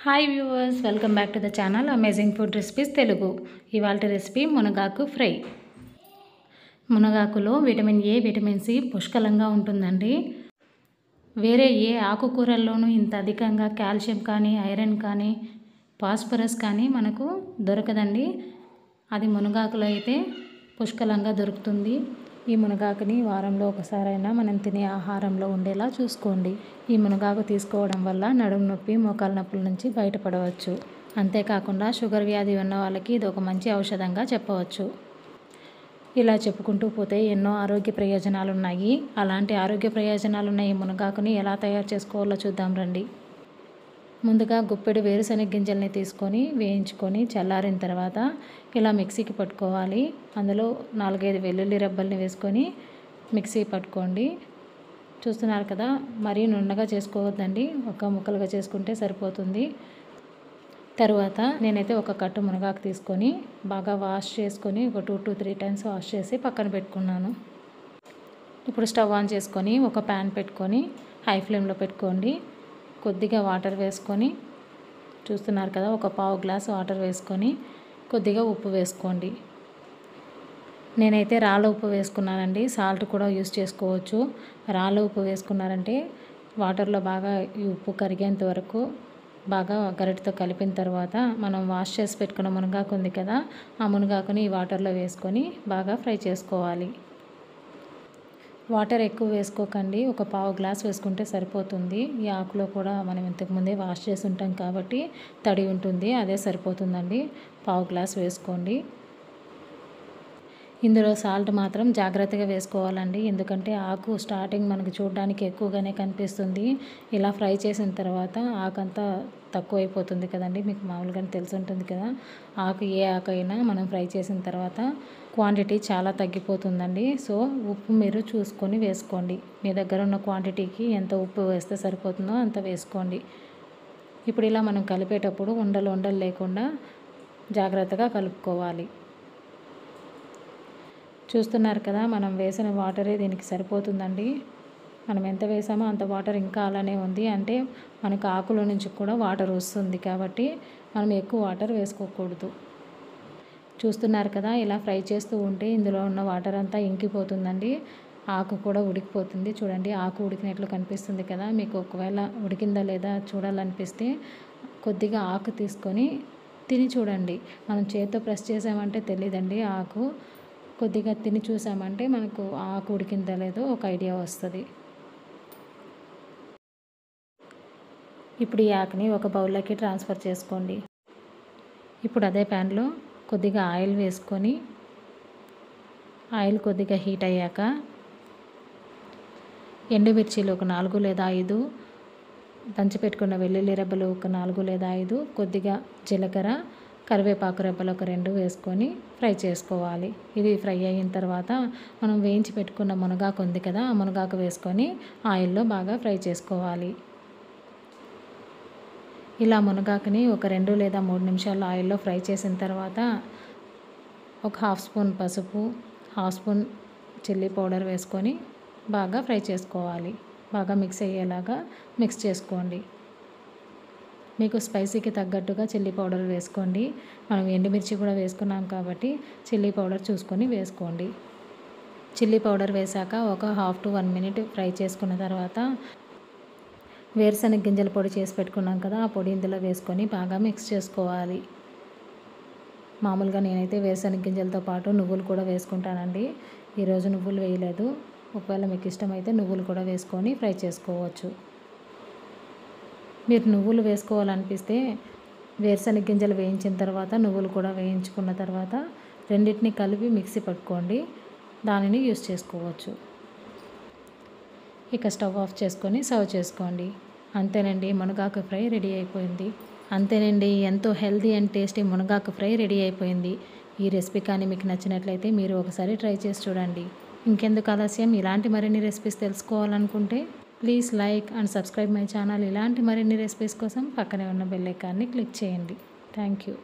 Hi viewers, welcome back to the channel amazing food recipes Telugu. ఇవాళ recipe మునగాకు fry. మునగాకులో vitamin A, vitamin C పుష్కలంగా ఉంటుందండి. వేరే ఏ ఆకుకూరల్లోనూ ఇంత అధికంగా కాల్షియం కానీ, ఐరన్ కానీ, ఫాస్ఫరస్ కానీ మనకు దొరకదండి. అది మునగాకులో అయితే పుష్కలంగా దొరుకుతుంది. ఈ మునగాకుని వారంలో ఒకసారైనా మనం తినే ఆహారంలో ఉండేలా చూసుకోండి. ఈ మునగాకు తీసుకోవడం వల్ల నడుము నొప్పి, మోకాలు నొప్పుల నుంచి బయటపడవచ్చు. అంతేకాకుండా షుగర్ వ్యాధి ఉన్న వాళ్ళకి ఇది ఒక మంచి ఔషధంగా చెప్పవచ్చు. ఇలా చెప్పుకుంటూ పోతే ఎన్నో ఆరోగ్య ప్రయోజనాలు ఉన్నాయి. అలాంటి ఆరోగ్య ప్రయోజనాలు ఉన్న ఈ మునగాకుని ఎలా తయారు చేసుకోవాలో చూద్దాం రండి. ముందుగా గుప్పెడు వేరుశనగ గింజల్ని తీసుకొని వేయించుకొని చల్లారిన తర్వాత ఇలా మిక్సీకి పట్టుకోవాలి. అందులో 4-5 వెల్లుల్లి రెబ్బల్ని వేసుకొని మిక్సీ పట్టుకోండి. చూస్తున్నారు కదా, మరీ నున్నగా చేసుకోవద్దండి, ఒక ముక్కలుగా చేసుకుంటే సరిపోతుంది. తర్వాత నేనైతే ఒక కట్టు మునగాకు తీసుకొని బాగా వాష్ చేసుకొని ఒక 2 to 3 times వాష్ చేసి పక్కన పెట్టుకున్నాను. ఇప్పుడు స్టవ్ ఆన్ చేసుకొని ఒక ప్యాన్ పెట్టుకొని హై ఫ్లేమ్లో పెట్టుకోండి. కొద్దిగా వాటర్ వేసుకొని, చూస్తున్నారు కదా, ఒక పావు గ్లాస్ వాటర్ వేసుకొని కొద్దిగా ఉప్పు వేసుకోండి. నేనైతే రాళ్ళ ఉప్పు వేసుకున్నానండి, సాల్ట్ కూడా యూస్ చేసుకోవచ్చు. రాళ్ళ ఉప్పు వేసుకున్నారంటే వాటర్లో బాగా ఈ ఉప్పు కరిగేంత వరకు బాగా గరిటతో కలిపిన తర్వాత మనం వాష్ చేసి పెట్టుకున్న మునగాకు ఉంది కదా, ఆ మునగాకుని ఈ వాటర్లో వేసుకొని బాగా ఫ్రై చేసుకోవాలి. వాటర్ ఎక్కువ వేసుకోకండి, ఒక పావు గ్లాస్ వేసుకుంటే సరిపోతుంది. ఈ ఆకులో కూడా మనం ఇంతకుముందే వాష్ చేసి ఉంటాం కాబట్టి తడి ఉంటుంది, అదే సరిపోతుందండి. పావు గ్లాస్ వేసుకోండి. ఇందులో సాల్ట్ మాత్రం జాగ్రత్తగా వేసుకోవాలండి, ఎందుకంటే ఆకు స్టార్టింగ్ మనకు చూడడానికి ఎక్కువగానే కనిపిస్తుంది. ఇలా ఫ్రై చేసిన తర్వాత ఆకంతా తక్కువైపోతుంది కదండి, మీకు మామూలుగానే తెలిసి ఉంటుంది కదా. ఆకు ఏ ఆకు అయినా మనం ఫ్రై చేసిన తర్వాత క్వాంటిటీ చాలా తగ్గిపోతుందండి. సో ఉప్పు మీరు చూసుకొని వేసుకోండి. మీ దగ్గర ఉన్న క్వాంటిటీకి ఎంత ఉప్పు వేస్తే సరిపోతుందో అంత వేసుకోండి. ఇప్పుడు ఇలా మనం కలిపేటప్పుడు ఉండలు లేకుండా జాగ్రత్తగా కలుపుకోవాలి. చూస్తున్నారు కదా, మనం వేసిన వాటరే దీనికి సరిపోతుందండి. మనం ఎంత వేసామో అంత వాటర్ ఇంకా అలానే ఉంది, అంటే మనకు ఆకులో నుంచి కూడా వాటర్ వస్తుంది కాబట్టి మనం ఎక్కువ వాటర్ వేసుకోకూడదు. చూస్తున్నారు కదా, ఇలా ఫ్రై చేస్తూ ఉంటే ఇందులో ఉన్న వాటర్ అంతా ఇంకిపోతుందండి, ఆకు కూడా ఉడికిపోతుంది. చూడండి, ఆకు ఉడికినట్లు కనిపిస్తుంది కదా. మీకు ఒకవేళ ఉడికిందా లేదా చూడాలనిపిస్తే కొద్దిగా ఆకు తీసుకొని తిని చూడండి. మనం చేతితో ప్రెస్ చేసామంటే తెలియదండి, ఆకు కొద్దిగా తిని చూసామంటే మనకు ఆకు ఉడికిందా లేదో ఒక ఐడియా వస్తుంది. ఇప్పుడు ఈ ఆకుని ఒక బౌల్లోకి ట్రాన్స్ఫర్ చేసుకోండి. ఇప్పుడు అదే ప్యాన్లో కొద్దిగా ఆయిల్ వేసుకొని, ఆయిల్ కొద్దిగా హీట్ అయ్యాక ఎండుమిర్చీలు ఒక 4 లేదా 5, దంచిపెట్టుకున్న వెల్లుల్లి రెబ్బలు ఒక 4 లేదా 5, కొద్దిగా జీలకర్ర, కరివేపాకు రెబ్బలు ఒక 2 వేసుకొని ఫ్రై చేసుకోవాలి. ఇది ఫ్రై అయిన తర్వాత మనం వేయించి పెట్టుకున్న మునగాకు ఉంది కదా, ఆ మునగాకు వేసుకొని ఆయిల్లో బాగా ఫ్రై చేసుకోవాలి. ఇలా మునగాకుని ఒక 2 లేదా 3 నిమిషాలు ఆయిల్లో ఫ్రై చేసిన తర్వాత ఒక 1/2 స్పూన్ పసుపు, 1/2 స్పూన్ చిల్లీ పౌడర్ వేసుకొని బాగా ఫ్రై చేసుకోవాలి. బాగా మిక్స్ అయ్యేలాగా మిక్స్ చేసుకోండి. మీకు స్పైసీకి తగ్గట్టుగా చిల్లీ పౌడర్ వేసుకోండి. మనం ఎండుమిర్చి కూడా వేసుకున్నాం కాబట్టి చిల్లీ పౌడర్ చూసుకొని వేసుకోండి. చిల్లీ పౌడర్ వేసాక ఒక 1/2 to 1 minute ఫ్రై చేసుకున్న తర్వాత వేరుశనగ గింజల పొడి చేసి పెట్టుకున్నాం కదా, ఆ పొడి ఇందులో వేసుకొని బాగా మిక్స్ చేసుకోవాలి. మామూలుగా నేనైతే వేరుశనగ గింజలతో పాటు నువ్వులు కూడా వేసుకుంటానండి. ఈరోజు నువ్వులు వేయలేదు. ఒకవేళ మీకు ఇష్టమైతే నువ్వులు కూడా వేసుకొని ఫ్రై చేసుకోవచ్చు. మీరు నువ్వులు వేసుకోవాలనిపిస్తే వేరుశనగ గింజలు వేయించిన తర్వాత నువ్వులు కూడా వేయించుకున్న తర్వాత రెండింటిని కలిపి మిక్సీ పట్టుకోండి, దానిని యూస్ చేసుకోవచ్చు. ఇక స్టవ్ ఆఫ్ చేసుకొని సర్వ్ చేసుకోండి. అంతేనండి, మునగాకు ఫ్రై రెడీ అయిపోయింది. అంతేనండి, ఎంతో హెల్తీ అండ్ టేస్టీ మునగాకు ఫ్రై రెడీ అయిపోయింది. ఈ రెసిపీ కానీ మీకు నచ్చినట్లయితే మీరు ఒకసారి ట్రై చేసి చూడండి. ఇంకెందుకు ఆలస్యం, ఇలాంటి మరిన్ని రెసిపీస్ తెలుసుకోవాలనుకుంటే please like and subscribe my channel. ఇలాంటి మరిన్ని రెసిపీస్ కోసం పక్కనే ఉన్న బెల్ ఐకాన్ని క్లిక్ చేయండి. Thank you.